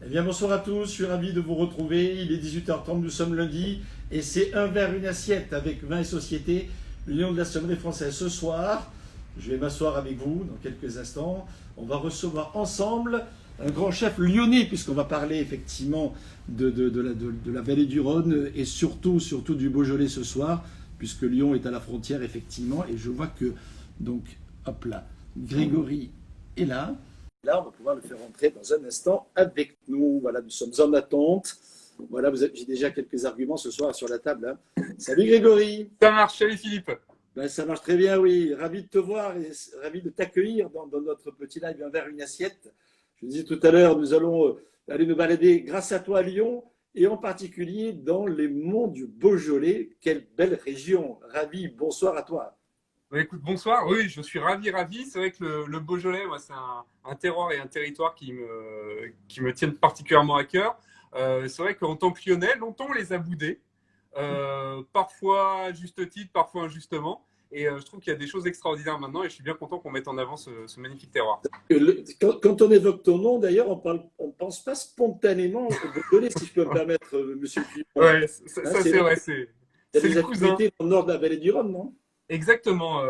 Eh bien, bonsoir à tous, je suis ravi de vous retrouver. Il est 18h30, nous sommes lundi et c'est un verre, une assiette avec Vin et Société, l'Union de la sommellerie française. Ce soir, je vais m'asseoir avec vous dans quelques instants. On va recevoir ensemble un grand chef lyonnais, puisqu'on va parler effectivement de la vallée du Rhône et surtout du Beaujolais ce soir, puisque Lyon est à la frontière effectivement. Et je vois que, donc, hop là, Grégory est là. Là, on va pouvoir le faire rentrer dans un instant avec nous. Voilà, nous sommes en attente. Voilà, j'ai déjà quelques arguments ce soir sur la table, hein. Salut Grégory. Ça marche, salut Philippe. Ben, ça marche très bien, oui. Ravi de te voir et ravi de t'accueillir dans notre petit live Un verre, une assiette. Je disais tout à l'heure, nous allons aller nous balader grâce à toi à Lyon et en particulier dans les monts du Beaujolais. Quelle belle région. Ravi, bonsoir à toi. Bah, écoute, bonsoir. Oui, je suis ravi. C'est vrai que le Beaujolais, moi, c'est un terroir et un territoire qui me tiennent particulièrement à cœur. C'est vrai qu'en tant que Lyonnais, longtemps on les a boudés. Parfois à juste titre, parfois injustement. Et je trouve qu'il y a des choses extraordinaires maintenant et je suis bien content qu'on mette en avant ce magnifique terroir. Quand on évoque ton nom, d'ailleurs, on ne pense pas spontanément au Beaujolais, si je peux me permettre, monsieur Fillon. Ouais, Hein, ça c'est vrai. il y a C'est des le cousin. activités dans le nord de la vallée du Rhône, non? Exactement.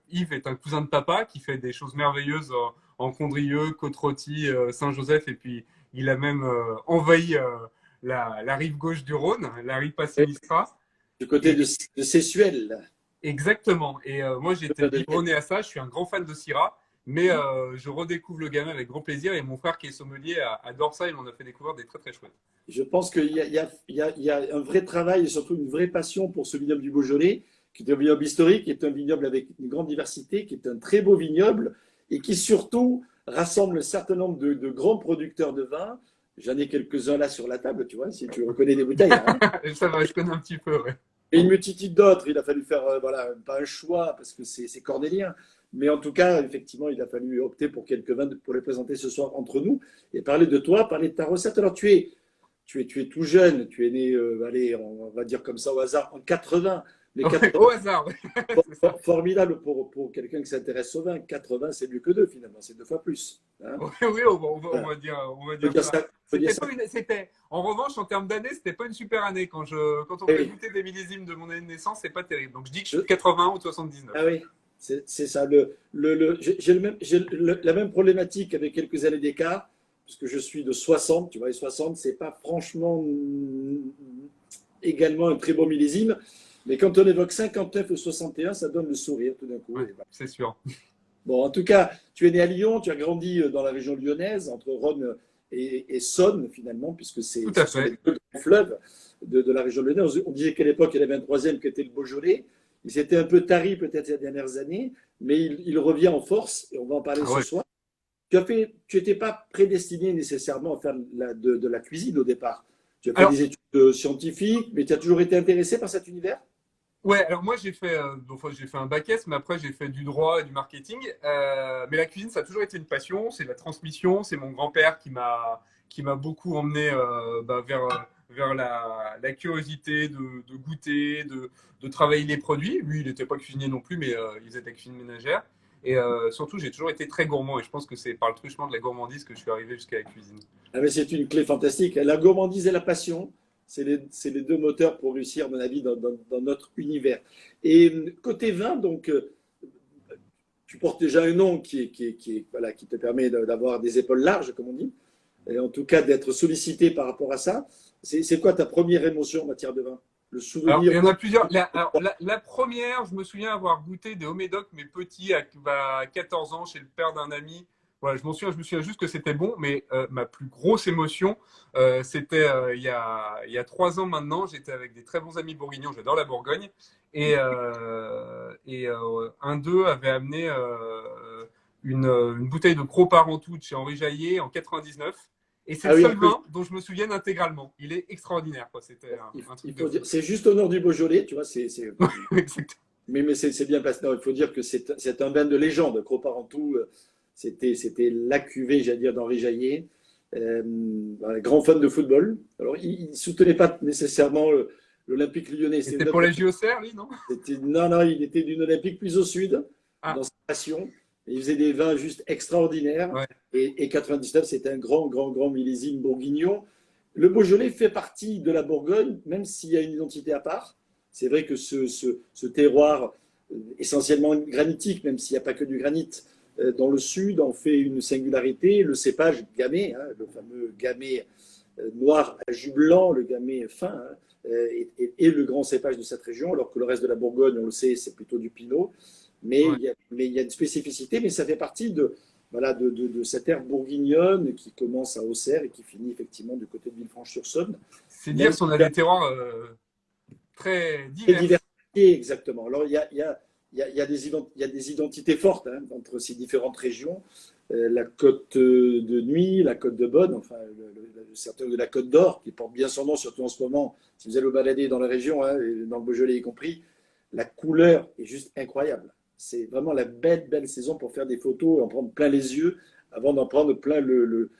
Yves est un cousin de papa qui fait des choses merveilleuses en Condrieu, Côte-Rôtie, Saint-Joseph. Et puis, il a même envahi la rive gauche du Rhône, la rive Sinistra. Du côté Et, de Sessuel. exactement. Et moi, j'ai été biberonné à ça. Je suis un grand fan de Syrah. Mais je redécouvre le gamin avec grand plaisir. Et mon frère, qui est sommelier, adore ça. Il m'en a fait découvrir des très, très chouettes. Je pense qu'il y a un vrai travail et surtout une vraie passion pour ce vignoble du Beaujolais, qui est un vignoble historique, qui est un vignoble avec une grande diversité, qui est un très beau vignoble et qui surtout rassemble un certain nombre de grands producteurs de vin. J'en ai quelques-uns là sur la table, tu vois, si tu reconnais les bouteilles, hein. Ça va, je connais un petit peu, ouais. Et une multitude d'autres. Il a fallu faire, voilà, pas un choix parce que c'est cornélien. Mais en tout cas, effectivement, il a fallu opter pour quelques vins pour les présenter ce soir entre nous et parler de toi, parler de ta recette. Alors, tu es tout jeune, tu es né, allez, on va dire comme ça au hasard, en 80. Mais Ouais, 80, au hasard, ouais. C'est ça. formidable pour quelqu'un qui s'intéresse au vin. 80, c'est mieux que 2 finalement, c'est 2 fois plus, hein. Oui, oui, Voilà. on va Faut dire dire ça. ça, faut dire ça. En revanche, en termes d'années, c'était pas une super année. Quand on fait Oui. goûter des millésimes de mon année de naissance, c'est pas terrible. Donc je dis que je suis de 80 ou de 79. Ah oui, c'est ça. La même problématique avec quelques années d'écart, puisque je suis de 60, tu vois, et 60, c'est pas franchement également un très beau millésime. Mais quand on évoque 59 ou 61, ça donne le sourire tout d'un coup. Ouais, Et voilà. c'est sûr. Bon, en tout cas, tu es né à Lyon, tu as grandi dans la région lyonnaise, entre Rhône et Saône, finalement, puisque ce Tout à sont les fait. deux grands fleuves de la région lyonnaise. On disait qu'à l'époque, il y avait un troisième qui était le Beaujolais. Il s'était un peu tari peut-être ces dernières années, mais il revient en force, et on va en parler Ah ce ouais. soir. Tu n'étais pas prédestiné nécessairement à faire de la cuisine au départ. Tu as fait Alors, des études scientifiques, mais tu as toujours été intéressé par cet univers? ouais, alors moi j'ai fait un bac S, mais après j'ai fait du droit et du marketing. Mais la cuisine, ça a toujours été une passion, c'est la transmission, c'est mon grand-père qui m'a beaucoup emmené vers la curiosité de goûter, de travailler les produits. Lui, il n'était pas cuisinier non plus, mais il faisait de la cuisine ménagère. Et surtout, j'ai toujours été très gourmand et je pense que c'est par le truchement de la gourmandise que je suis arrivé jusqu'à la cuisine. Ah, mais c'est une clé fantastique. La gourmandise et la passion, c'est les deux moteurs pour réussir, à mon avis, dans notre univers. Et côté vin, donc, tu portes déjà un nom voilà, qui te permet d'avoir des épaules larges, comme on dit, et en tout cas d'être sollicité par rapport à ça. C'est quoi ta première émotion en matière de vin? Le Alors, souvenir? il y en a plusieurs. La première, je me souviens avoir goûté des Haut-Médoc, mais petit, à 14 ans, chez le père d'un ami. Voilà, je me souviens juste que c'était bon, mais ma plus grosse émotion, c'était il y a 3 ans maintenant. J'étais avec des très bons amis bourguignons, j'adore la Bourgogne, et un d'eux avait amené une bouteille de Gros Parentou de chez Henri Jaillet en 99. Et c'est Ah le oui, seul vin dont je me souviens intégralement. Il est extraordinaire, quoi. C'était un truc il de faut fou. dire, c'est juste au nord du Beaujolais, tu vois, Exactement. mais c'est bien passé. Non, il faut dire que c'est un vin de légende. Croparentou, c'était la cuvée, j'allais dire, d'Henri Jaillet. Voilà, grand fan de football. Alors, il ne soutenait pas nécessairement l'Olympique lyonnais. Et c'était pour les JOCR, lui, non? Non, non, il était d'une Olympique plus au sud, Ah, dans sa passion. Il faisait des vins juste extraordinaires. Ouais. Et 99, c'est un grand millésime bourguignon. Le Beaujolais fait partie de la Bourgogne, même s'il y a une identité à part. C'est vrai que ce terroir, essentiellement granitique, même s'il n'y a pas que du granit, dans le sud, en fait une singularité. Le cépage gamay, hein, le fameux gamay noir à jus blanc, le gamay fin, hein, est le grand cépage de cette région, alors que le reste de la Bourgogne, on le sait, c'est plutôt du pinot. Ouais. Mais il y a une spécificité, mais ça fait partie voilà, de cette ère bourguignonne qui commence à Auxerre et qui finit effectivement du côté de Villefranche-sur-Saône. C'est Même dire si on a si des terroirs très très divers. diversifié, exactement. Alors, il y a des identités fortes, hein, entre ces différentes régions. La côte de Nuit, la côte de Beaune, enfin, certains de la côte d'Or, qui porte bien son nom, surtout en ce moment, si vous allez vous balader dans la région, hein, et dans le Beaujolais y compris, la couleur est juste incroyable. C'est vraiment la belle saison pour faire des photos et en prendre plein les yeux avant d'en prendre plein le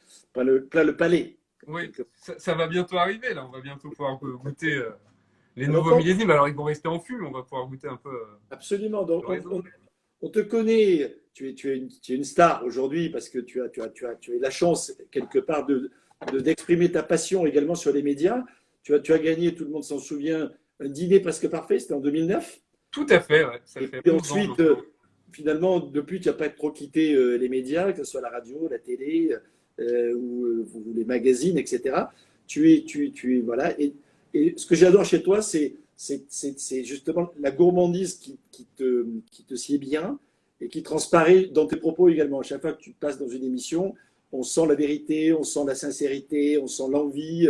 palais. Oui, ça va bientôt arriver, là. On va bientôt pouvoir goûter les Alors, nouveaux millésimes. Alors, ils vont rester en fût, mais on va pouvoir goûter un peu absolument. Donc, le raisin. on te connaît, tu es une star aujourd'hui parce que tu as la chance quelque part d'exprimer ta passion également sur les médias. Tu as gagné, tout le monde s'en souvient, un dîner presque parfait, c'était en 2009. Tout à fait, ouais. Ça Et fait puis 11 ans ensuite, maintenant. finalement, depuis, tu n'as pas trop quitté les médias, que ce soit la radio, la télé ou les magazines, etc. Voilà. Et ce que j'adore chez toi, c'est justement la gourmandise qui te sied bien et qui transparaît dans tes propos également. À chaque fois que tu passes dans une émission, on sent la vérité, on sent la sincérité, on sent l'envie.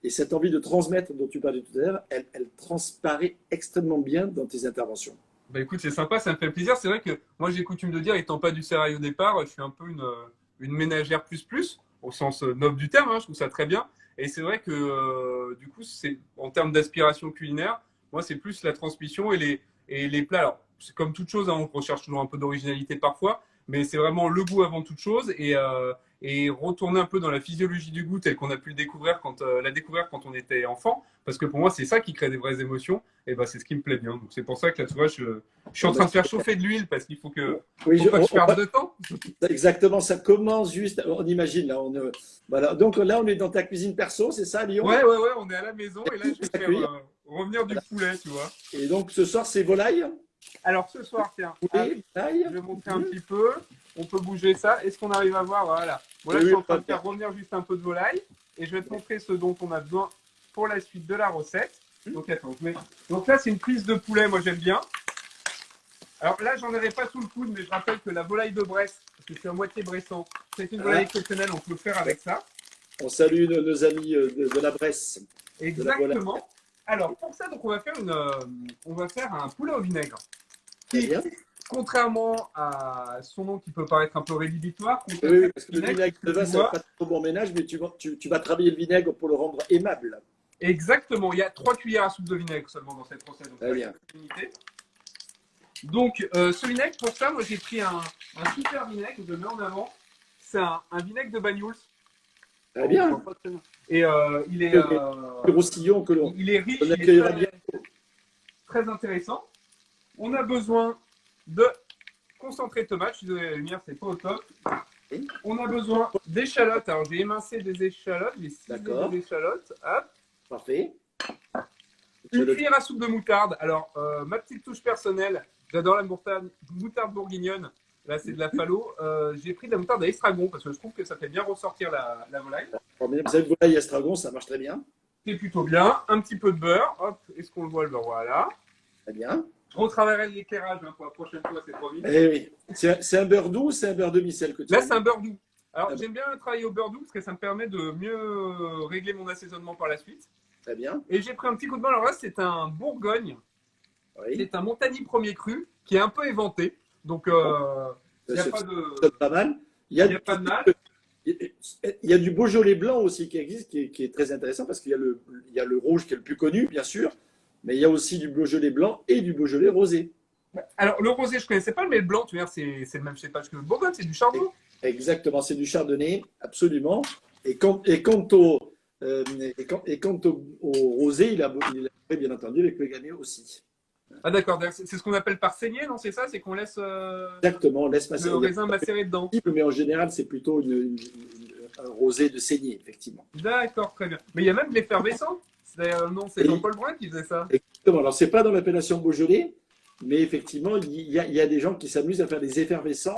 Et cette envie de transmettre dont tu parlais tout à l'heure, elle transparaît extrêmement bien dans tes interventions. Bah écoute, c'est sympa, ça me fait plaisir. C'est vrai que moi, j'ai coutume de dire, étant pas du sérail au départ, je suis un peu une ménagère plus, au sens noble du terme, hein, je trouve ça très bien. Et c'est vrai que, du coup, c'est en termes d'aspiration culinaire, moi, c'est plus la transmission et les plats. Alors, c'est comme toute chose, hein, on recherche toujours un peu d'originalité parfois, mais c'est vraiment le goût avant toute chose et retourner un peu dans la physiologie du goût tel qu'on a pu le découvrir la découvrir quand on était enfant, parce que pour moi, c'est ça qui crée des vraies émotions. Et ben, c'est ce qui me plaît bien. Donc, c'est pour ça que là, tu vois, je suis en train de faire chauffer de l'huile parce qu'il Oui, faut pas que je perde de temps. exactement, ça commence juste, on imagine, là, voilà. Donc là, on est dans ta cuisine perso, c'est ça, Lyon? Ouais, on est à la maison et là, je vais faire Accueillir. revenir du poulet, tu vois. Et donc, ce soir, c'est volaille, Alors, ce soir, tiens, poulet, volaille. je vais montrer un petit peu. On peut bouger ça. Est-ce qu'on arrive à voir? Voilà. Bon, là, Oui, je suis oui, en train de faire revenir juste un peu de volaille et je vais te montrer ce dont on a besoin pour la suite de la recette. Donc, attends, donc là, c'est une prise de poulet. Moi, j'aime bien. Alors là, j'en avais pas sous le coude, mais je rappelle que la volaille de Brest, parce que je suis à moitié bressan, c'est une volaille exceptionnelle, on peut le faire avec ça. On salue nos amis de la Bresse. Exactement. Alors pour ça, donc on va faire un poulet au vinaigre. Très Qui, bien. contrairement à son nom qui peut paraître un peu rédhibitoire, Oui, parce que le vinaigre de vin, ça va pas trop bon ménage, mais tu vas travailler le vinaigre pour le rendre aimable. Exactement. Il y a 3 cuillères à soupe de vinaigre seulement dans cette recette. Donc, Très bien. Donc, ce vinaigre, pour ça, moi j'ai pris un super vinaigre que je mets en avant. C'est un vinaigre de Banyuls. Très bien. Et il est Roussillon que l'on il est riche, il accueillera est bien. très intéressant. On a besoin de concentré de tomate. Je suis désolé, la lumière, c'est pas au top. On a besoin d'échalotes. Alors, j'ai émincé des échalotes. J'ai ciselé des échalotes. Hop. Parfait. Une cuillère à soupe de moutarde. Alors, ma petite touche personnelle, j'adore la moutarde bourguignonne. Là, c'est de la falot. J'ai pris de la moutarde à estragon parce que je trouve que ça fait bien ressortir la volaille. Vous avez une volaille estragon, ça marche très bien. C'est plutôt bien. Un petit peu de beurre. Hop, est-ce qu'on le voit, le beurre? Voilà. Très bien. Je retravaillerai l'éclairage hein, pour la prochaine fois, c'est trop vite. Eh oui. C'est un beurre doux ou c'est un beurre demi-sel que tu Là, as c'est un beurre doux. Alors, Ah bon. j'aime bien travailler au beurre doux parce que ça me permet de mieux régler mon assaisonnement par la suite. Très bien. Et j'ai pris un petit coup de main. Alors là, c'est un Bourgogne. Oui. C'est un Montagny premier cru qui est un peu éventé. Donc, il n'y a pas de... pas mal. Il y a pas de mal. Il y a du Beaujolais blanc aussi qui existe, qui est très intéressant parce qu'il y a le rouge qui est le plus connu, bien sûr, mais il y a aussi du Beaujolais blanc et du Beaujolais rosé. Alors, le rosé, je ne connaissais pas, mais le blanc, tu vois, c'est le même cépage que le Bourgogne, c'est du chardonnay. Exactement, c'est du chardonnay, absolument. Et quant au rosé, il a bien entendu avec le gamay aussi. Ah d'accord, c'est ce qu'on appelle par saignée, non? C'est ça? C'est qu'on laisse Exactement, on laisse le macérer. raisin macérer dedans. Mais en général, c'est plutôt un rosé de saignée, effectivement. D'accord, très bien. Mais il y a même de l'effervescent. Non, c'est Et- Jean-Paul Brun qui faisait ça. Exactement. Alors, c'est pas dans l'appellation Beaujolais, mais effectivement, il y a des gens qui s'amusent à faire des effervescents,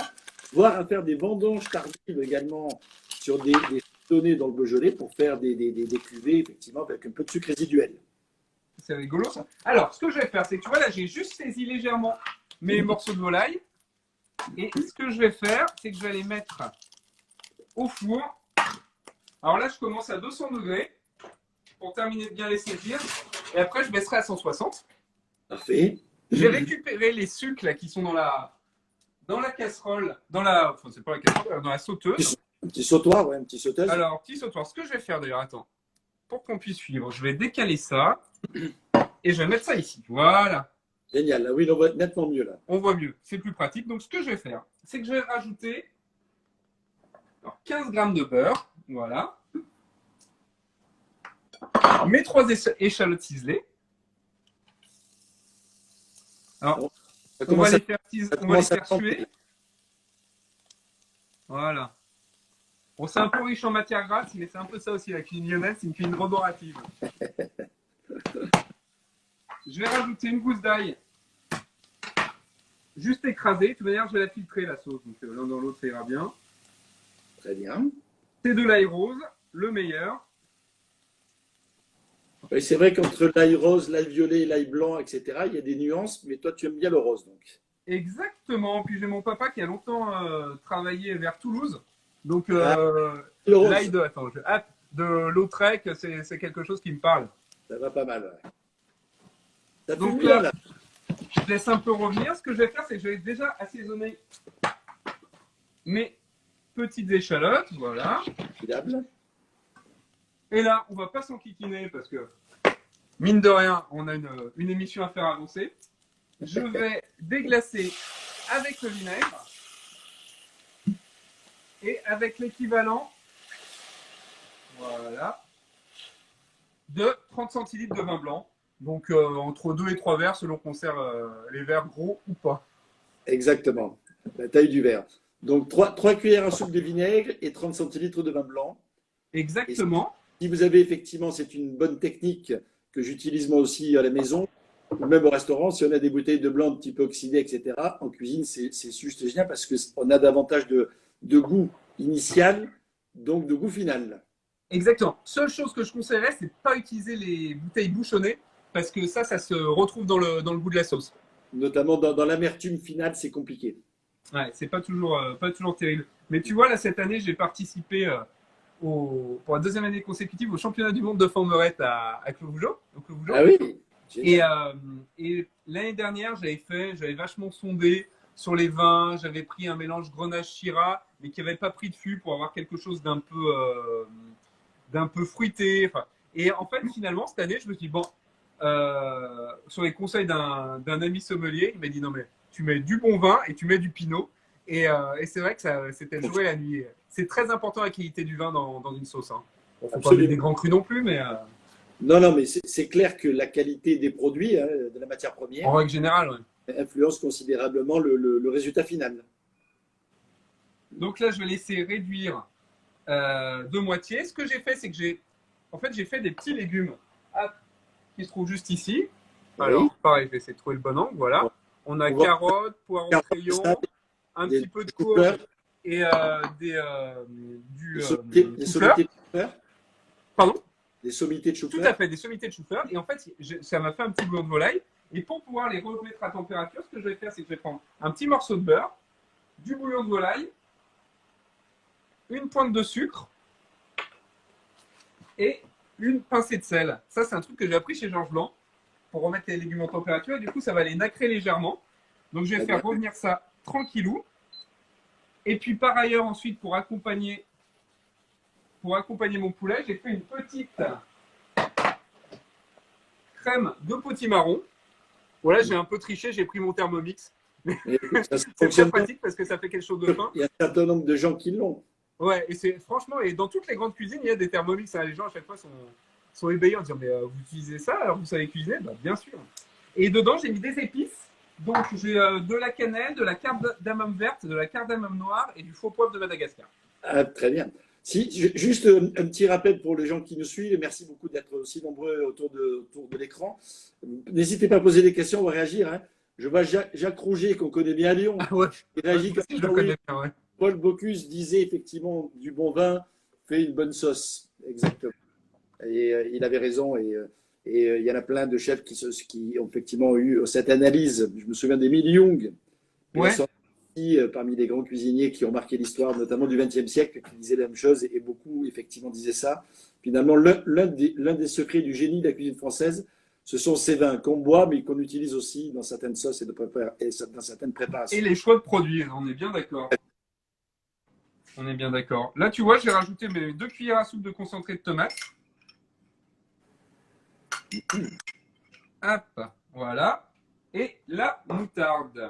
voire à faire des vendanges tardives également sur des données dans le Beaujolais pour faire des cuvées, effectivement, avec un peu de sucre résiduel. C'est rigolo ça. Alors, ce que je vais faire, c'est que tu vois là, j'ai juste saisi légèrement mes morceaux de volaille. Et ce que je vais faire, c'est que je vais les mettre au four. Alors là, je commence à 200 degrés pour terminer de bien les saisir. Et après, je baisserai à 160. Parfait. J'ai récupéré les sucres là, qui sont dans la casserole, enfin, c'est pas la casserole, dans la sauteuse. Un petit sautoir, ouais, un petit sauteuse. Alors, petit sautoir. Ce que je vais faire d'ailleurs, attends, pour qu'on puisse suivre, je vais décaler ça et je vais mettre ça ici. Voilà. Génial. Là, oui, on voit nettement mieux là. On voit mieux. C'est plus pratique. Donc, ce que je vais faire, c'est que je vais rajouter 15 grammes de beurre. Voilà. Mes 3 échalotes ciselées. Alors, on va les faire suer. Voilà. Bon, c'est un peu riche en matière grasse, mais c'est un peu ça aussi, la cuisine lyonnaise, c'est une cuisine roborative. Je vais rajouter une gousse d'ail juste écrasée. De toute manière, je vais la filtrer, la sauce. Donc l'un dans l'autre, ça ira bien. Très bien. C'est de l'ail rose, le meilleur. Oui, c'est vrai qu'entre l'ail rose, l'ail violet et l'ail blanc, etc., il y a des nuances, mais toi, tu aimes bien le rose, donc. Exactement. Puis j'ai mon papa qui a longtemps travaillé vers Toulouse. Donc Le l'ail rose, de Lautrec, c'est quelque chose qui me parle. ça va pas mal. Ouais. Ça Donc fume bien, là. je laisse un peu revenir. Ce que je vais faire, c'est que je vais déjà assaisonner mes petites échalotes. Voilà. Formidable. Et là, on va pas s'enquiquiner parce que, mine de rien, on a une émission à faire avancer. Je vais déglacer avec le vinaigre et avec l'équivalent, voilà, de 30 centilitres de vin blanc. Donc, entre 2 et 3 verres, selon qu'on sert les verres gros ou pas. Exactement. La taille du verre. Donc, 3 cuillères à soupe de vinaigre et 30 centilitres de vin blanc. Exactement. Si vous avez effectivement, c'est une bonne technique que j'utilise moi aussi à la maison, ou même au restaurant, si on a des bouteilles de blanc un petit peu oxydées, etc., en cuisine, c'est juste génial parce qu'on a davantage de goût initial, donc de goût final. Exactement. Seule chose que je conseillerais, c'est de ne pas utiliser les bouteilles bouchonnées parce que ça se retrouve dans le goût de la sauce. Notamment dans l'amertume finale, c'est compliqué. Ouais, c'est pas toujours terrible. Mais tu vois, là, cette année, j'ai participé pour la deuxième année consécutive au championnat du monde de Formerette à Clos-Vougeot. Ah oui, Et, génial. et l'année dernière, j'avais vachement sondé sur les vins. J'avais pris un mélange Grenache-Syrah, mais qui n'avait pas pris de fût pour avoir quelque chose d'un peu fruité. Enfin, et en fait, finalement, cette année, je me suis dit, bon, sur les conseils d'un ami sommelier, il m'a dit, non, mais tu mets du bon vin et tu mets du pinot. Et c'est vrai que c'était joué la nuit. C'est très important la qualité du vin dans une sauce. Hein. Bon, faut pas mettre des grands crus non plus, mais Non, non, mais c'est clair que la qualité des produits, hein, de la matière en première, règle générale, ouais. influence considérablement le résultat final. Donc là, je vais laisser réduire de moitié. Ce que j'ai fait, c'est que j'ai fait des petits légumes qui se trouvent juste ici. Oui. Alors, pareil, je vais essayer de trouver le bon angle. Voilà. On a carottes, poireaux crayons, un petit peu de courge et Des du sommités de chou-fleur. Pardon? Des sommités de Tout chou-fleur. à fait, des sommités de chou-fleur. Et en fait, ça m'a fait un petit bouillon de volaille. Et pour pouvoir les remettre à température, ce que je vais faire, c'est que je vais prendre un petit morceau de beurre, du bouillon de volaille, une pointe de sucre et une pincée de sel. Ça, c'est un truc que j'ai appris chez Georges Blanc pour remettre les légumes en température. Et du coup, ça va les nacrer légèrement. Donc, je vais faire revenir ça tranquillou. Et puis, par ailleurs, ensuite, pour accompagner mon poulet, j'ai fait une petite crème de potimarron. Voilà, j'ai un peu triché, j'ai pris mon Thermomix. C'est très pratique parce que ça fait quelque chose de fin. Il y a un certain nombre de gens qui l'ont. Ouais, et c'est franchement, et dans toutes les grandes cuisines, il y a des Thermomix. Hein. Les gens à chaque fois sont ébahis en disant mais vous utilisez ça alors vous savez cuisiner? Bah, bien sûr. Et dedans, j'ai mis des épices. Donc, j'ai de la cannelle, de la cardamome verte, de la cardamome noire et du faux poivre de Madagascar. Ah, très bien. Si, juste un petit rappel pour les gens qui nous suivent, et merci beaucoup d'être aussi nombreux autour de l'écran. N'hésitez pas à poser des questions, on va réagir. Hein. Je vois Jacques Rouget, qu'on connaît bien à Lyon. Ah ouais, Il réagit comme je ça, le oui. connais bien, ouais. Paul Bocuse disait effectivement du bon vin fait une bonne sauce. Exactement. Et il avait raison. Et il y en a plein de chefs qui ont effectivement eu cette analyse. Je me souviens d'Émile Young, Ouais. parmi les grands cuisiniers qui ont marqué l'histoire, notamment du XXe siècle, qui disaient la même chose, et beaucoup effectivement disaient ça. Finalement, l'un des secrets du génie de la cuisine française, ce sont ces vins qu'on boit, mais qu'on utilise aussi dans certaines sauces et dans certaines préparations. Et les choix de produits, on est bien d'accord. On est bien d'accord. Là, tu vois, j'ai rajouté mes 2 cuillères à soupe de concentré de tomate. Hop, voilà. Et la moutarde.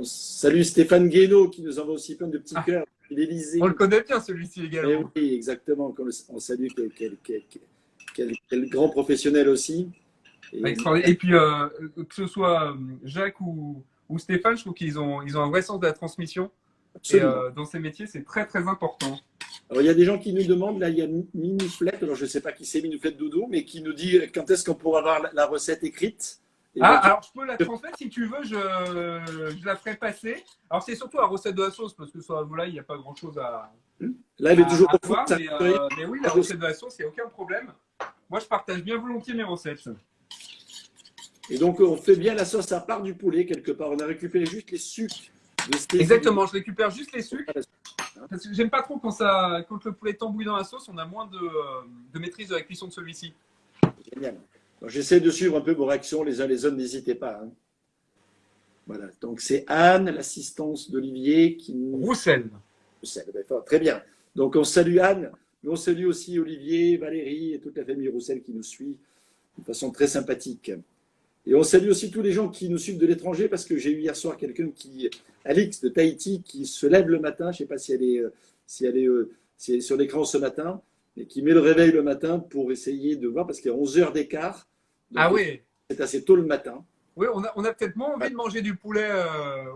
Salut Stéphane Guénaud qui nous envoie aussi plein de petits cœurs. L'Élysée. On le connaît bien celui-ci également. Oui, exactement. On salue quel grand professionnel aussi. Et puis, que ce soit Jacques ou Stéphane, je trouve qu'ils ont un vrai sens de la transmission. Et dans ces métiers, c'est très très important. Alors, il y a des gens qui nous demandent, là, il y a Minouflette, alors je ne sais pas qui c'est Minouflette Doudou, mais qui nous dit quand est-ce qu'on pourra avoir la recette écrite. Alors je peux la transmettre si tu veux, je la ferai passer. Alors c'est surtout la recette de la sauce, parce que sur la volaille, il n'y a pas grand-chose à. Là, elle est toujours à voir, mais oui, la recette de la sauce, il n'y a aucun problème. Moi, je partage bien volontiers mes recettes. Et donc, on fait bien la sauce à part du poulet, quelque part. On a récupéré juste les sucres. Exactement, je récupère juste les sucres. Parce que j'aime pas trop quand le poulet tambouille dans la sauce, on a moins de maîtrise de la cuisson de celui-ci. Génial. J'essaie de suivre un peu vos réactions les uns les autres, n'hésitez pas. Hein. Voilà, donc c'est Anne, l'assistance d'Olivier qui nous. Roussel. Très bien. Donc on salue Anne, mais on salue aussi Olivier, Valérie et toute la famille Roussel qui nous suit de façon très sympathique. Et on salue aussi tous les gens qui nous suivent de l'étranger parce que j'ai eu hier soir quelqu'un Alix de Tahiti, qui se lève le matin, je ne sais pas si elle est sur l'écran ce matin, et qui met le réveil le matin pour essayer de voir parce qu'il y a 11 heures d'écart. Ah oui. C'est assez tôt le matin. Oui, on a peut-être moins envie de manger du poulet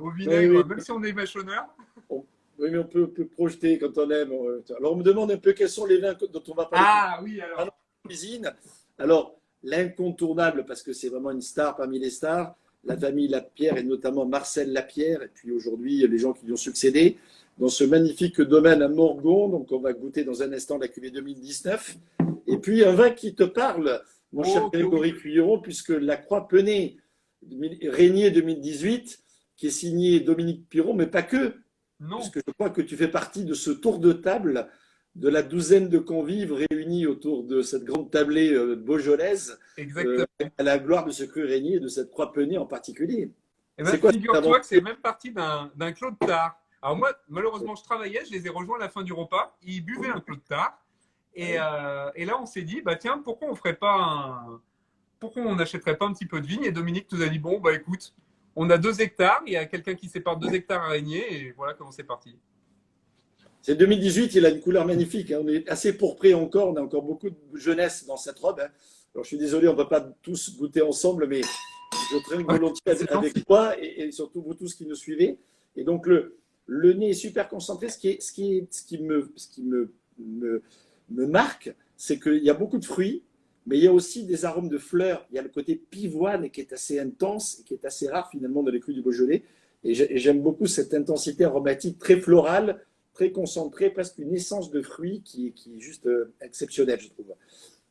au vinaigre, même si on est vachonneur. Oui, mais on peut projeter quand on aime. Alors, on me demande un peu quels sont les vins dont on va parler. Ah oui, alors. Cuisine. Alors, l'incontournable, parce que c'est vraiment une star parmi les stars, la famille Lapierre et notamment Marcel Lapierre, et puis aujourd'hui les gens qui lui ont succédé, dans ce magnifique domaine à Morgon. Donc, on va goûter dans un instant la cuvée 2019. Et puis, un vin qui te parle, mon cher Grégory Cuilleron, puisque la Croix Penée Régnier 2018, qui est signé Dominique Piron, mais pas que. Non. Parce que je crois que tu fais partie de ce tour de table de la douzaine de convives réunis autour de cette grande tablée beaujolaise. Exactement. À la gloire de ce cru Régnier et de cette Croix Penée en particulier. Figure-toi que c'est même parti d'un Claude Tard. Alors moi, malheureusement, je travaillais, je les ai rejoints à la fin du repas. Ils buvaient un Claude Tard. Et là, on s'est dit, bah tiens, pourquoi on n'achèterait pas un petit peu de vigne? Et Dominique nous a dit, bon, bah écoute, on a 2 hectares, il y a quelqu'un qui sépare 2 hectares à Régnier, et voilà comment c'est parti. C'est 2018, il a une couleur magnifique. Hein. On est assez pourpré encore, on a encore beaucoup de jeunesse dans cette robe. Hein. Alors je suis désolé, on ne peut pas tous goûter ensemble, mais je trinque volontiers avec toi et surtout vous tous qui nous suivez. Et donc le nez est super concentré. Ce qui me marque, c'est qu'il y a beaucoup de fruits, mais il y a aussi des arômes de fleurs. Il y a le côté pivoine qui est assez intense et qui est assez rare finalement dans les crus du Beaujolais. Et j'aime beaucoup cette intensité aromatique très florale, très concentrée, presque une essence de fruits qui est juste exceptionnelle, je trouve.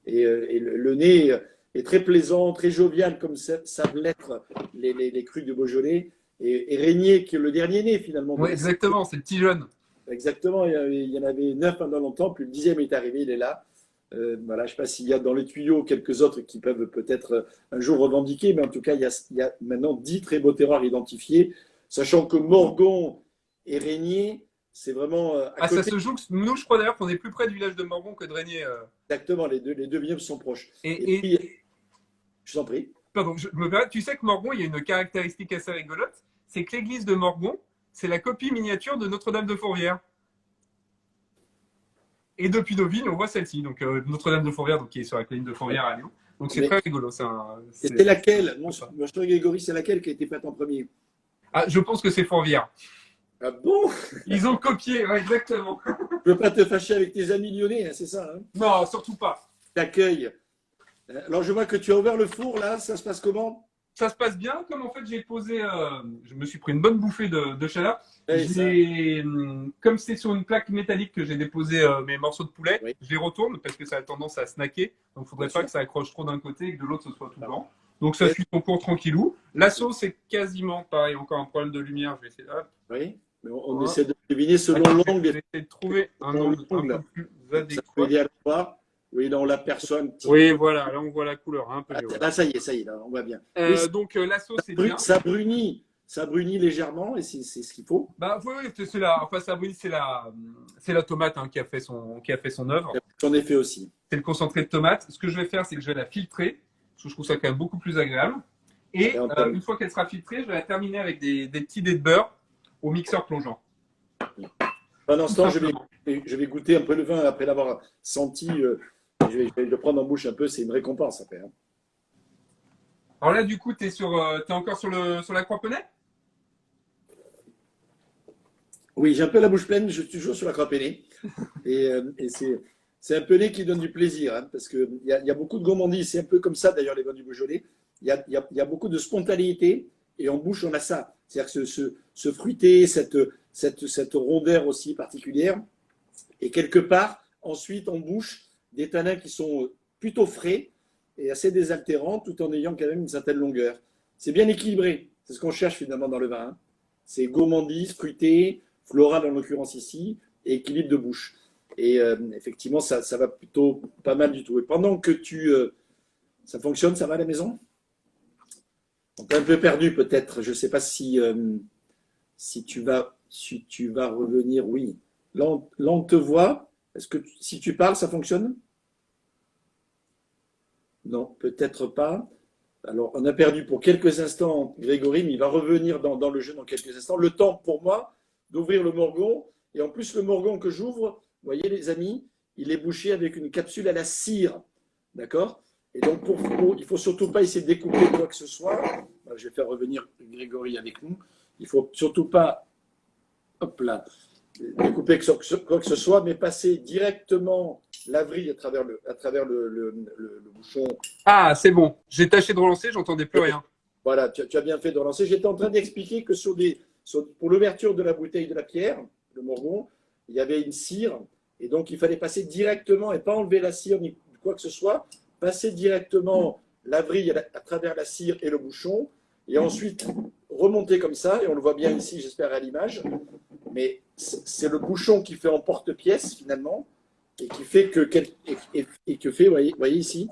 Et le nez est très plaisant, très jovial, comme savent l'être les crus du Beaujolais. Et Régnier, qui est le dernier né finalement. Oui, exactement, c'est le petit jeune. Exactement, il y en avait 9 pendant longtemps, puis le 10e est arrivé, il est là. Voilà, je ne sais pas s'il y a dans les tuyaux quelques autres qui peuvent peut-être un jour revendiquer, mais en tout cas, il y a maintenant 10 très beaux terroirs identifiés, sachant que Morgon et Régnier, c'est vraiment à côté. Ça se joue. Nous, je crois d'ailleurs qu'on est plus près du village de Morgon que de Régnier. Exactement, les deux vignobles sont proches. Et puis, je t'en prie. Pardon, tu sais que Morgon, il y a une caractéristique assez rigolote, c'est que l'église de Morgon, c'est la copie miniature de Notre-Dame de Fourvière. Et depuis nos villes, on voit celle-ci, donc Notre-Dame de Fourvière, donc, qui est sur la colline de Fourvière à Lyon. Donc c'est Mais très rigolo. et c'est laquelle, mon cher Grégory, c'est laquelle qui a été faite en premier? Ah, je pense que c'est Fourvière. Ah bon? Ils ont copié, ouais, exactement. Je veux pas te fâcher avec tes amis lyonnais, hein, c'est ça, hein? Non, surtout pas. L'accueil. Alors je vois que tu as ouvert le four là, ça se passe comment? Ça se passe bien, comme en fait j'ai posé, je me suis pris une bonne bouffée de chaleur. Oui, ça. Comme c'est sur une plaque métallique que j'ai déposé mes morceaux de poulet, Oui. je les retourne parce que ça a tendance à snacker. Donc il ne faudrait Bien pas sûr. que ça accroche trop d'un côté et que de l'autre ce soit tout blanc. Donc ça Et- suit son cours tranquillou. La sauce est quasiment pareil, encore un problème de lumière. Je vais essayer. Hop, Oui, mais on voilà. essaie de deviner selon Allez, je l'angle. vais essayer de trouver un Selon angle un peu l'angle, plus ça peut adéquat. aider à le voir. Oui, là on l'aperçoit un petit Oui, peu. voilà, là on voit la couleur hein, un peu Ah, violet. là ça y est, là, on voit bien. Oui, Donc la sauce est bien. ça brunit légèrement et c'est ce qu'il faut. Bah oui, oui, enfin, ça, oui, c'est la tomate hein, qui a fait son œuvre. Son effet aussi. C'est le concentré de tomate. Ce que je vais faire, c'est que je vais la filtrer, parce que je trouve ça quand même beaucoup plus agréable. Et Et une fois qu'elle sera filtrée, je vais la terminer avec des petits dés de beurre au mixeur plongeant. pendant Tout ce temps, simplement. je vais goûter un peu le vin après l'avoir senti. Je vais le prendre en bouche un peu, c'est une récompense après, hein. Alors là, du coup, t'es encore sur la croix Penay? Oui, j'ai un peu la bouche pleine, je suis toujours sur la croix peinée. Et c'est un penay qui donne du plaisir, hein, parce qu'il y a beaucoup de gourmandise. C'est un peu comme ça, d'ailleurs, les vins du Beaujolais. Il y a beaucoup de spontanéité, et en bouche, on a ça. C'est-à-dire que ce fruité, cette rondeur aussi particulière. Et quelque part, ensuite, en bouche, des tanins qui sont plutôt frais et assez désaltérants, tout en ayant quand même une certaine longueur. C'est bien équilibré. C'est ce qu'on cherche finalement dans le vin, hein. C'est gourmandise, fruité, floral en l'occurrence ici, et équilibre de bouche. Et effectivement, ça va plutôt pas mal du tout. Et pendant que ça fonctionne, ça va à la maison? On est un peu perdu peut-être. Je ne sais pas si tu vas revenir. Oui. Là, on te voit. Est-ce que si tu parles, ça fonctionne? Non, peut-être pas. Alors, on a perdu pour quelques instants Grégory, mais il va revenir dans le jeu dans quelques instants. Le temps pour moi d'ouvrir le morgon. Et en plus, le morgon que j'ouvre, vous voyez les amis, il est bouché avec une capsule à la cire. D'accord? Et donc, il ne faut surtout pas essayer de découper quoi que ce soit. Je vais faire revenir Grégory avec nous. Il ne faut surtout pas, hop là, découper quoi que ce soit, mais passer directement la vrille à travers le bouchon. Ah, c'est bon. J'ai tâché de relancer, j'entendais plus rien. Voilà, tu as bien fait de relancer. J'étais en train d'expliquer que pour l'ouverture de la bouteille de la pierre, le morgon, il y avait une cire, et donc il fallait passer directement et pas enlever la cire ni quoi que ce soit, passer directement la vrille à travers la cire et le bouchon, et ensuite remonter comme ça, et on le voit bien ici, j'espère à l'image, mais c'est le bouchon qui fait en porte-pièce finalement, et qui fait voyez ici,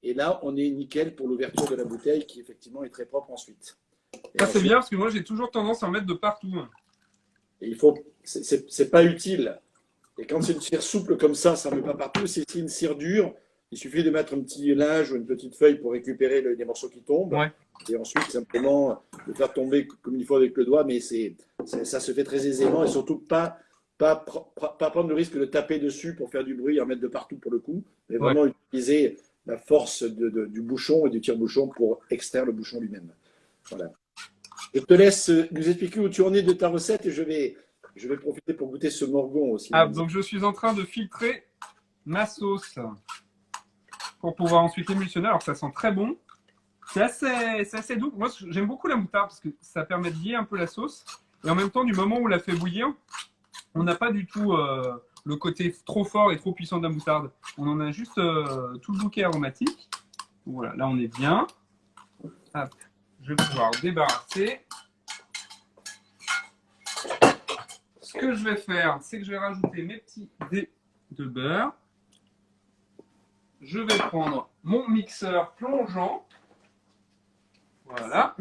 et là, on est nickel pour l'ouverture de la bouteille qui effectivement est très propre ensuite. Ça, c'est bien parce que moi, j'ai toujours tendance à en mettre de partout. Et c'est pas utile. Et quand c'est une cire souple comme ça ne met pas partout. C'est une cire dure. Il suffit de mettre un petit linge ou une petite feuille pour récupérer les morceaux qui tombent. Ouais. Et ensuite, simplement, le faire tomber comme il faut avec le doigt. Mais ça se fait très aisément. Et surtout, pas prendre le risque de taper dessus pour faire du bruit et en mettre de partout pour le coup. Mais vraiment utiliser la force du bouchon et du tire-bouchon pour extraire le bouchon lui-même. Voilà. Je te laisse nous expliquer où tu en es de ta recette et je vais profiter pour goûter ce morgon aussi. Ah, donc je suis en train de filtrer ma sauce pour pouvoir ensuite émulsionner. Alors ça sent très bon. C'est assez doux. Moi, j'aime beaucoup la moutarde parce que ça permet de lier un peu la sauce. Et en même temps, du moment où on la fait bouillir, on n'a pas du tout le côté trop fort et trop puissant de la moutarde. On en a juste tout le bouquet aromatique. Voilà, là on est bien. Hop, je vais pouvoir débarrasser. Ce que je vais faire, c'est que je vais rajouter mes petits dés de beurre. Je vais prendre mon mixeur plongeant. Voilà.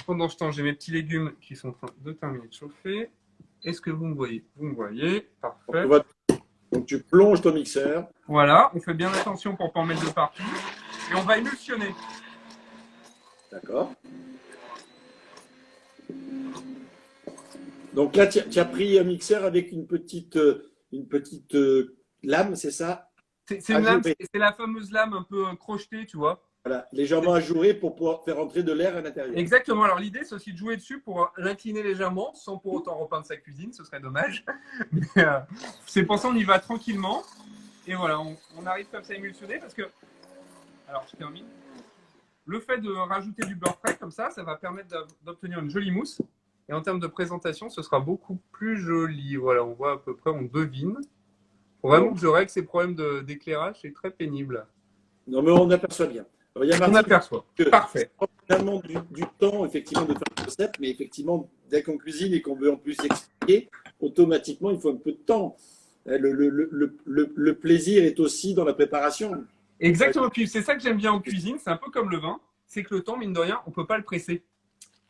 Pendant ce temps, j'ai mes petits légumes qui sont en train de terminer de chauffer. Est-ce que vous me voyez? Vous me voyez. Parfait. Donc tu plonges ton mixeur. Voilà, on fait bien attention pour ne pas en mettre de partout. Et on va émulsionner. D'accord. Donc là, tu as pris un mixeur avec une petite lame, c'est ça? C'est une lame, c'est la fameuse lame un peu crochetée, tu vois. Voilà, légèrement ajourée pour pouvoir faire entrer de l'air à l'intérieur. Exactement. Alors l'idée, c'est aussi de jouer dessus pour l'incliner légèrement, sans pour autant repeindre sa cuisine, ce serait dommage. Mais c'est pour ça on y va tranquillement. Et voilà, on arrive comme ça à émulsionner parce que, alors je termine. Le fait de rajouter du beurre frais comme ça va permettre d'obtenir une jolie mousse. Et en termes de présentation, ce sera beaucoup plus joli. Voilà, on voit à peu près, on devine. Vraiment que je règle ces problèmes d'éclairage, c'est très pénible. Non, mais on aperçoit bien. Alors, il y a On aperçoit. Parfait. C'est finalement du temps, effectivement, de faire une recette, mais effectivement, dès qu'on cuisine et qu'on veut en plus expliquer, automatiquement, il faut un peu de temps. Le plaisir est aussi dans la préparation. Exactement. Puis c'est ça que j'aime bien en cuisine, c'est un peu comme le vin, c'est que le temps, mine de rien, on ne peut pas le presser.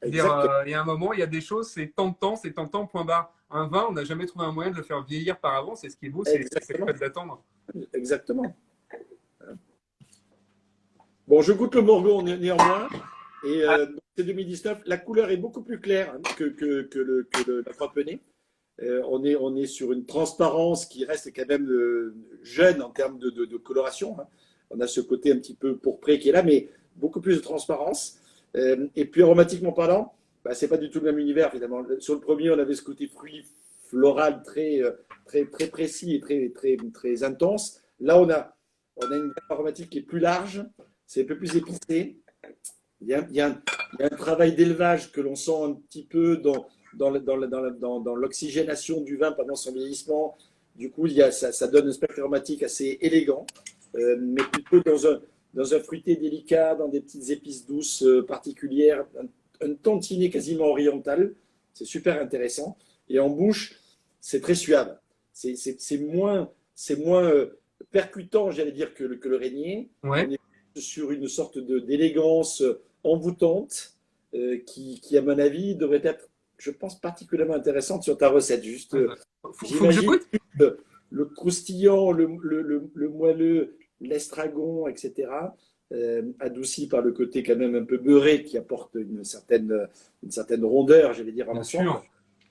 Il y a un moment, il y a des choses, c'est tant de temps, c'est tant de temps, point barre. Un vin, on n'a jamais trouvé un moyen de le faire vieillir par avance, c'est ce qui est beau, c'est le fait d'attendre. Exactement. Bon, je goûte le Morgon néanmoins, et c'est 2019. La couleur est beaucoup plus claire que la Frappenay. On est sur une transparence qui reste quand même jeune en termes de coloration. Hein. On a ce côté un petit peu pourpré qui est là, mais beaucoup plus de transparence. Et puis aromatiquement parlant, bah, c'est pas du tout le même univers finalement. Sur le premier, on avait ce côté fruit floral très précis et très intense. Là, on a une gamme aromatique qui est plus large, c'est un peu plus épicé. Il y a un travail d'élevage que l'on sent un petit peu dans l'oxygénation du vin pendant son vieillissement. Du coup, ça donne un spectre aromatique assez élégant, mais plutôt dans un fruité délicat, dans des petites épices douces particulières, un tantinet quasiment oriental. C'est super intéressant. Et en bouche, c'est très suave. C'est moins percutant, j'allais dire, que le régnier. Ouais. On est sur une sorte d'élégance envoûtante qui, à mon avis, devrait être, je pense, particulièrement intéressante sur ta recette. Juste, faut que je goûte. Le croustillant, le moelleux, l'estragon, etc., adouci par le côté quand même un peu beurré qui apporte une certaine rondeur, j'allais dire, à l'ensemble.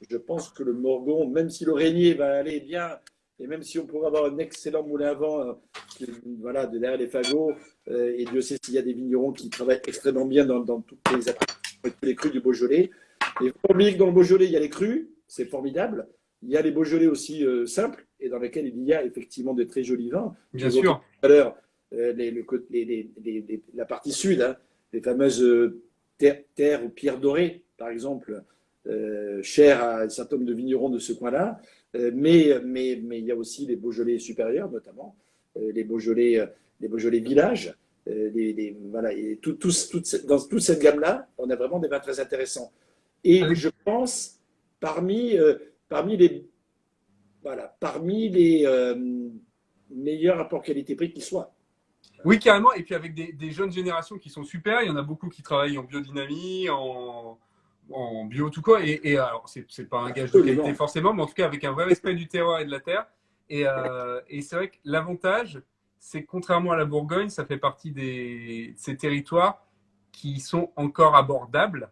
Je pense que le Morgon, même si le régnier va aller bien, et même si on pourrait avoir un excellent moulin à vent, voilà, de derrière les fagots, et Dieu sait s'il y a des vignerons qui travaillent extrêmement bien dans toutes les crus du Beaujolais. Et il faut oublier que dans le Beaujolais, il y a les crus, c'est formidable. Il y a les Beaujolais aussi simples, et dans lesquels il y a effectivement de très jolis vins. Bien sûr. Tout à l'heure, la partie sud, hein, les fameuses terres ou pierres dorées, par exemple, chères à un certain nombre de vignerons de ce coin-là. Mais il y a aussi les Beaujolais supérieurs, notamment, les Beaujolais villages. Voilà, et dans toute cette gamme-là, on a vraiment des vins très intéressants. Et je pense, parmi les meilleurs rapports qualité-prix qui soient. Oui, carrément. Et puis avec des jeunes générations qui sont super. Il y en a beaucoup qui travaillent en biodynamie, en bio tout quoi. Et alors, c'est pas un gage de qualité forcément, mais en tout cas avec un vrai respect du terroir et de la terre. Et c'est vrai que l'avantage, c'est que contrairement à la Bourgogne, ça fait partie de ces territoires qui sont encore abordables.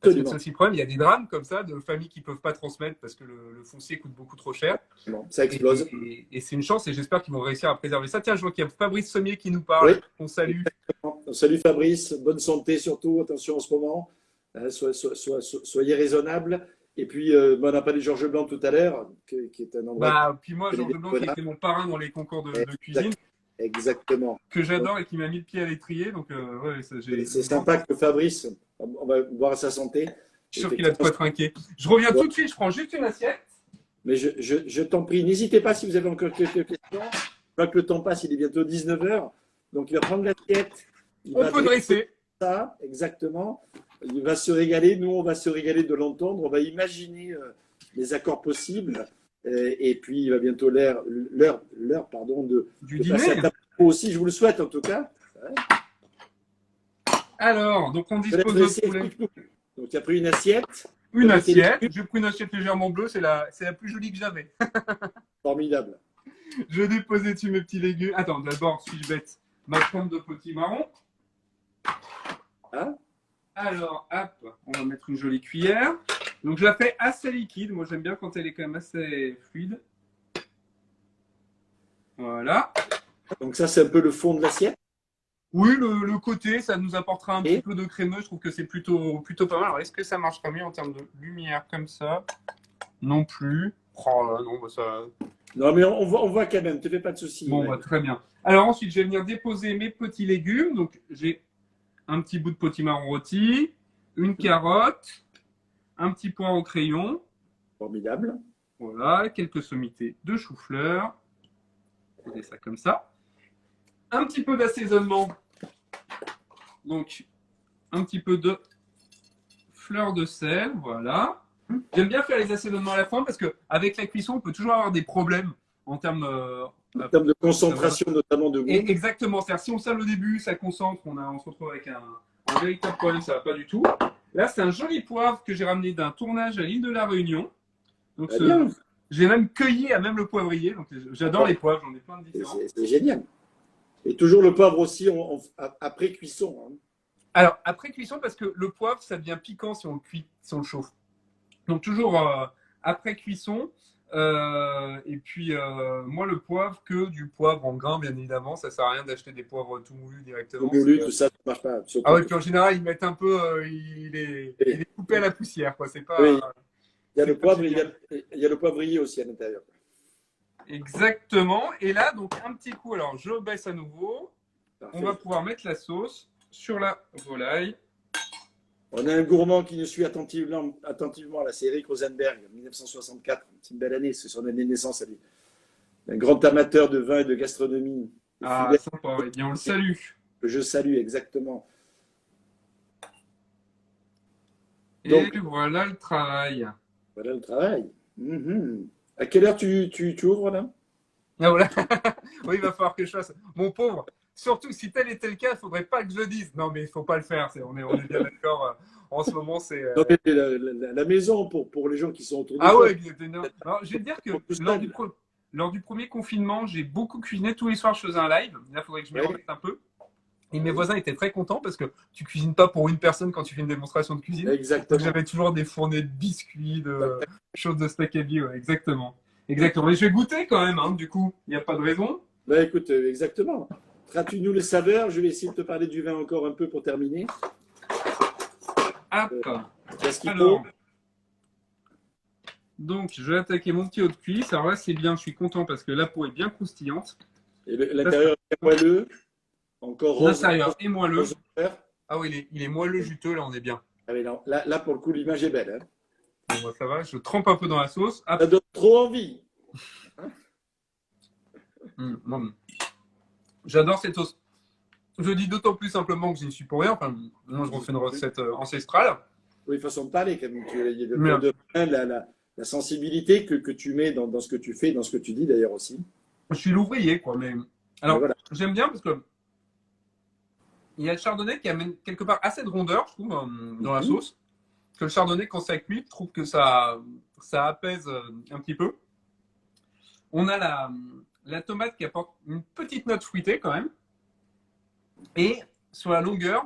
Parce que c'est aussi le problème, il y a des drames comme ça de familles qui ne peuvent pas transmettre parce que le foncier coûte beaucoup trop cher. Ça explose. Et c'est une chance et j'espère qu'ils vont réussir à préserver ça. Tiens, je vois qu'il y a Fabrice Sommier qui nous parle. Oui. On salue. Salut Fabrice, bonne santé surtout, attention en ce moment. Soyez raisonnable. Et puis, on n'a pas dit Georges Blanc tout à l'heure, qui est un endroit. Puis moi, Georges Blanc, qui était mon parrain dans les concours de cuisine. Exactement. Que j'adore et qui m'a mis le pied à l'étrier. Donc, ouais, c'est sympa que Fabrice, on va voir à sa santé. Je suis sûr qu'il a de quoi trinquer. Je reviens tout de suite, je prends juste une assiette. Mais je t'en prie, n'hésitez pas si vous avez encore quelques questions. Je vois que le temps passe, il est bientôt 19h. Donc, il va prendre l'assiette. On peut dresser. Ça, exactement. Il va se régaler. Nous, on va se régaler de l'entendre. On va imaginer les accords possibles. Et puis, il va bientôt l'heure du dîner. Passer à table aussi, je vous le souhaite en tout cas. Ouais. Alors, donc on dispose de poulet. Donc, tu as pris une assiette. Une assiette. J'ai pris une assiette légèrement bleue. C'est la plus jolie que j'avais. Formidable. Je vais déposer dessus mes petits légumes. Attends, d'abord, suis-je bête, ma crème de potimarron. Hein? Alors, hop, on va mettre une jolie cuillère. Donc, je la fais assez liquide. Moi, j'aime bien quand elle est quand même assez fluide. Voilà. Donc ça, c'est un peu le fond de l'assiette. Oui, le côté, ça nous apportera un Et petit peu de crémeux. Je trouve que c'est plutôt pas mal. Alors, est-ce que ça marchera mieux en termes de lumière comme ça? Non plus. Oh là, non, bah, ça. non, mais on voit quand même, ne te fais pas de soucis. Bon, Ouais. bah, très bien. Alors ensuite, je vais venir déposer mes petits légumes. Donc, j'ai un petit bout de potimarron rôti, une carotte, un petit pois au crayon, Formidable. voilà, quelques sommités de chou-fleur. Poser ça comme ça. Un petit peu d'assaisonnement. Donc, un petit peu de fleur de sel, voilà. J'aime bien faire les assaisonnements à la fin parce qu'avec la cuisson, on peut toujours avoir des problèmes en termes. En termes de concentration, notamment de goût. Et exactement, c'est-à-dire si on sale au début, ça concentre, on se retrouve avec un véritable problème, ça va pas du tout. Là, c'est un joli poivre que j'ai ramené d'un tournage à l'île de la Réunion. Donc, Bien. j'ai même cueilli à même le poivrier. Donc, j'adore les poivres, j'en ai plein de différents. C'est génial. Et toujours le poivre aussi après cuisson. Hein. Alors, après cuisson, parce que le poivre, ça devient piquant si on le cuit, si on le chauffe. Donc, toujours après cuisson. Et puis, moi, le poivre, que du poivre en grain, bien évidemment. Ça sert à rien d'acheter des poivres tout moulus directement. Tout moulu, tout ça, ça ne marche pas. Ah oui, puis en général, ils mettent un peu. Il est coupé à la poussière, quoi. C'est pas. Oui. Il y a c'est le pas poivre, génial. il y a le poivrier aussi à l'intérieur. Exactement. Et là, donc, un petit coup. Alors, je baisse à nouveau. Parfait. On va pouvoir mettre la sauce sur la volaille. On a un gourmand qui nous suit attentivement là, c'est Eric Rosenberg, 1964. C'est une belle année, c'est son année de naissance à lui. Un grand amateur de vin et de gastronomie. Ah, Fidèle, sympa. Eh bien, on le salue. que je salue exactement. Et Donc, voilà le travail. voilà le travail. Mhm. À quelle heure tu ouvres là? Ah, voilà. Oui, il va falloir que je fasse. Mon pauvre, surtout si tel était le cas, il ne faudrait pas que je le dise. Non, mais il ne faut pas le faire. On est bien d'accord. En ce moment, c'est. Non, mais la maison pour les gens qui sont autour de Ah toi. ouais, exactement. Alors, je vais te dire que lors du premier confinement, j'ai beaucoup cuisiné. Tous les soirs, je faisais un live. Là, il faudrait que je m'y Ouais. remette un peu. Et mes voisins étaient très contents parce que tu cuisines pas pour une personne quand tu fais une démonstration de cuisine. Donc, Exactement. j'avais toujours des fournées de biscuits, de choses de steak à ouais, exactement. Exactement. Mais je vais goûter quand même, hein, du coup. Il n'y a pas de raison. Ben écoute, exactement. Traduis-nous les saveurs. Je vais essayer de te parler du vin encore un peu pour terminer. Hop. Qu'est-ce qu'il Alors, faut? donc, je vais attaquer mon petit haut de cuisse. Alors là, c'est bien, je suis content parce que la peau est bien croustillante. Et l'intérieur est moelleux, encore rose. L'intérieur est moelleux. Rose vert. Ah oui, il est moelleux, juteux, là, on est bien. Ah mais non, là, pour le coup, l'image est belle. Hein. Bon, bah, ça va, je trempe un peu dans la sauce. Hop. Ça donne trop envie. J'adore cette sauce. Je dis d'autant plus simplement que je n'y suis pour rien. Enfin, moi, je refais une recette ancestrale. Oui, façon de parler quand même. Il y a Bien. la sensibilité que tu mets dans ce que tu fais, dans ce que tu dis d'ailleurs aussi. Je suis l'ouvrier, quoi. Mais alors, voilà. j'aime bien parce que il y a le chardonnay qui amène quelque part assez de rondeur, je trouve, dans la sauce. Que le chardonnay, quand ça cuit, je trouve que ça apaise un petit peu. On a la tomate qui apporte une petite note fruitée quand même. Et sur la longueur,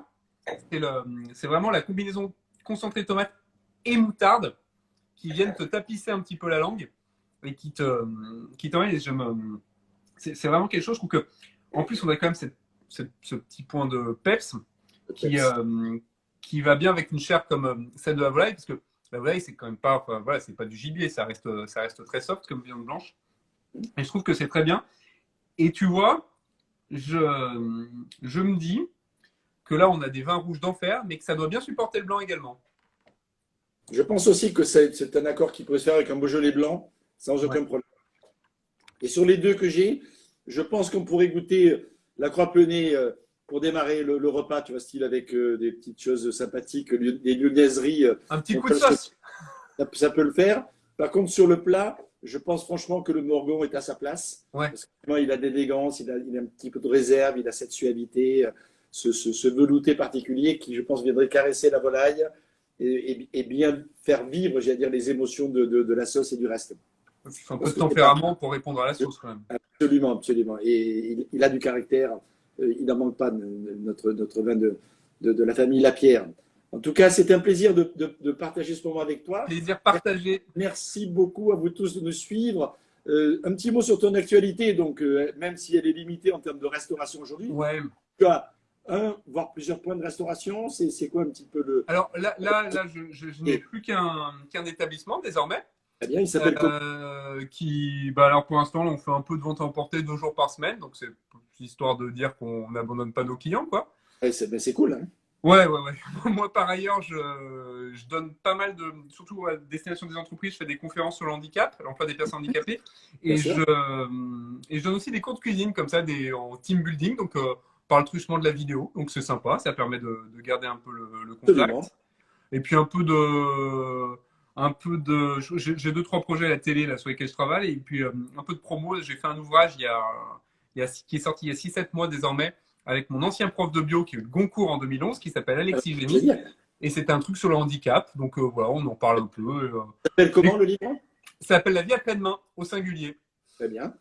c'est vraiment la combinaison concentré de tomate et moutarde qui viennent te tapisser un petit peu la langue et qui t'emmènent. C'est vraiment quelque chose, je trouve que en plus on a quand même ce petit point de peps qui va bien avec une chair comme celle de la volaille, parce que la volaille c'est quand même pas, enfin, voilà, c'est pas du gibier, ça reste très soft comme viande blanche. Et je trouve que c'est très bien. Et tu vois, je me dis que là on a des vins rouges d'enfer, mais que ça doit bien supporter le blanc également. Je pense aussi que c'est un accord qui pourrait se faire avec un Beaujolais blanc sans aucun problème. Et sur les deux que j'ai, je pense qu'on pourrait goûter la croix penée pour démarrer le repas, tu vois, style avec des petites choses sympathiques, des lyonnaiseries. Un petit coup de sauce. Ça peut le faire. Par contre, sur le plat, je pense franchement que le Morgon est à sa place. Ouais. Parce qu'il a de l'élégance, il a un petit peu de réserve, il a cette suavité, ce velouté particulier qui, je pense, viendrait caresser la volaille et bien faire vivre, j'allais dire, les émotions de la sauce et du reste. Un peu de tempérament pour répondre à la sauce quand même. Absolument, absolument. Et il a du caractère. Il n'en manque pas, notre vin de la famille Lapierre. En tout cas, c'était un plaisir de partager ce moment avec toi. Plaisir partagé. Merci beaucoup à vous tous de nous suivre. Un petit mot sur ton actualité, donc même si elle est limitée en termes de restauration aujourd'hui, Ouais. tu as un, voire plusieurs points de restauration. C'est quoi un petit peu le… Alors là je n'ai plus qu'un établissement désormais. Très bien, il s'appelle comment? Alors pour l'instant, on fait un peu de vente à emporter 2 jours par semaine, donc c'est histoire de dire qu'on n'abandonne pas nos clients, quoi. Ouais, c'est cool, hein. Ouais. Moi, par ailleurs, je donne pas mal de, surtout à destination des entreprises, je fais des conférences sur le handicap, l'emploi des personnes handicapées, Bien et sûr. je donne aussi des cours de cuisine comme ça, en team building, donc par le truchement de la vidéo, donc c'est sympa, ça permet de garder un peu le Absolument. contact. Et puis j'ai 2, 3 projets à la télé là sur lesquels je travaille, et puis un peu de promo. J'ai fait un ouvrage qui est sorti il y a 6, 7 mois désormais, avec mon ancien prof de bio qui a eu le Goncourt en 2011, qui s'appelle Alexis Génie. Génial. Et c'est un truc sur le handicap. Donc voilà, on en parle un peu. Ça s'appelle comment le livre? Ça s'appelle La vie à pleine main, au singulier. Très bien.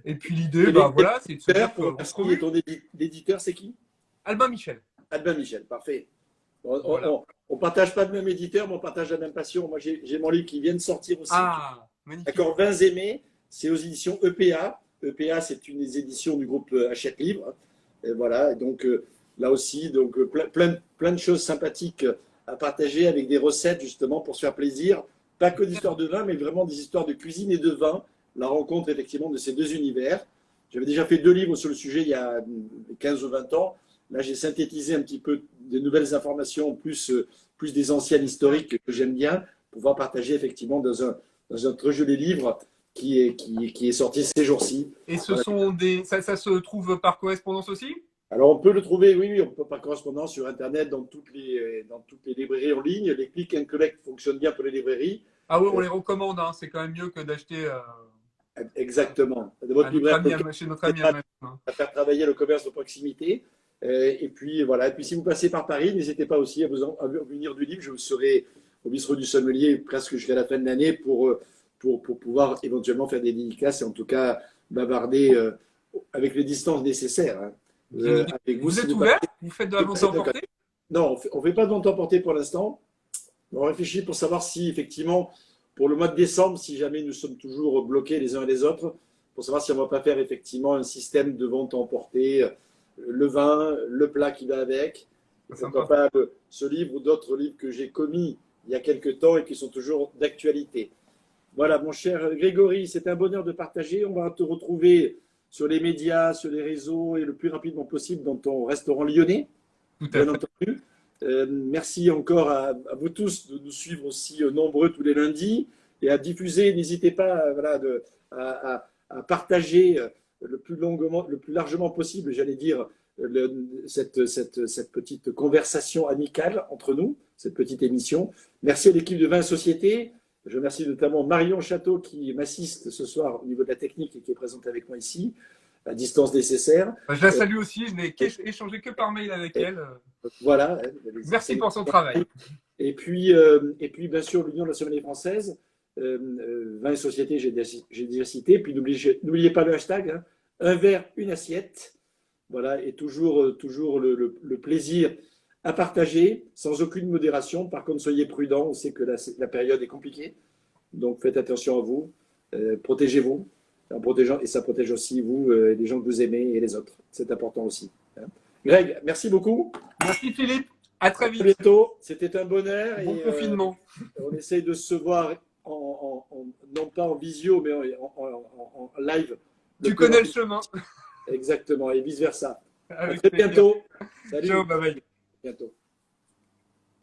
Et puis l'idée, Et voilà, c'est de se dire pour qu'on se remercier ton l'éditeur, c'est qui? Albin Michel. Albin Michel, parfait. Voilà. On partage pas le même éditeur, mais on partage la même passion. Moi, j'ai mon livre qui vient de sortir aussi. Ah, magnifique. D'accord, Vins aimés, c'est aux éditions EPA. EPA, c'est une des éditions du groupe Hachette Livre. Et voilà, et donc là aussi, donc, plein de choses sympathiques à partager avec des recettes justement pour se faire plaisir. Pas que d'histoires de vin, mais vraiment des histoires de cuisine et de vin. La rencontre effectivement de ces deux univers. J'avais déjà fait 2 livres sur le sujet il y a 15 ou 20 ans. Là, j'ai synthétisé un petit peu de nouvelles informations, plus des anciennes historiques que j'aime bien, pour pouvoir partager effectivement dans un très joli livre qui est sorti ces jours-ci. Et ce Voilà. sont ça se trouve par correspondance aussi? Alors, on peut le trouver, oui, on peut par correspondance sur Internet, dans toutes les librairies en ligne. Les click and collect fonctionnent bien pour les librairies. Ah oui, on les recommande, hein. C'est quand même mieux que d'acheter Exactement. De votre libraire chez notre ami à hein. à faire travailler le commerce de proximité. Et puis voilà. Et puis si vous passez par Paris, n'hésitez pas aussi à venir du livre. Je serai au bistrot du Sommelier presque jusqu'à la fin de l'année pour pouvoir éventuellement faire des dédicaces et en tout cas bavarder avec les distances nécessaires, hein. Avec Vous si êtes vous ouvert? partez- Vous faites de la vente à emporter? Non, on ne fait pas de vente emportée pour l'instant. On réfléchit pour savoir si effectivement pour le mois de décembre, si jamais nous sommes toujours bloqués les uns et les autres, pour savoir si on ne va pas faire effectivement un système de vente emportée, le vin, le plat qui va avec. Pourquoi pas ce livre ou d'autres livres que j'ai commis il y a quelques temps et qui sont toujours d'actualité. Voilà, mon cher Grégory, c'est un bonheur de partager. On va te retrouver sur les médias, sur les réseaux et le plus rapidement possible dans ton restaurant lyonnais, Tout à bien fait. entendu. Merci encore à vous tous de nous suivre aussi nombreux tous les lundis et à diffuser. N'hésitez pas voilà, à partager le plus longuement, le plus largement possible, j'allais dire, cette petite conversation amicale entre nous, cette petite émission. Merci à l'équipe de Vin Société. Je remercie notamment Marion Château qui m'assiste ce soir au niveau de la technique et qui est présente avec moi ici, à distance nécessaire. Je la salue aussi, je n'ai échangé que par mail avec elle. Voilà. Merci pour son travail. Et puis bien sûr, l'Union de la Sommelier française, Vin et Société, j'ai déjà cité. Puis n'oubliez pas le hashtag, hein, un verre, une assiette. Voilà, et toujours le plaisir à partager, sans aucune modération. Par contre, soyez prudents, on sait que la période est compliquée. Donc faites attention à vous, protégez-vous, en protégeant, et ça protège aussi vous, les gens que vous aimez et les autres. C'est important aussi, hein. Greg, merci beaucoup. Merci Philippe, à très vite. À bientôt, c'était un bonheur. Bon confinement. On essaye de se voir, non pas en visio, mais en live. Tu connais le chemin. Exactement, et vice-versa. À Avec très plaisir. bientôt. Salut. Ciao, bye bye. Bientôt.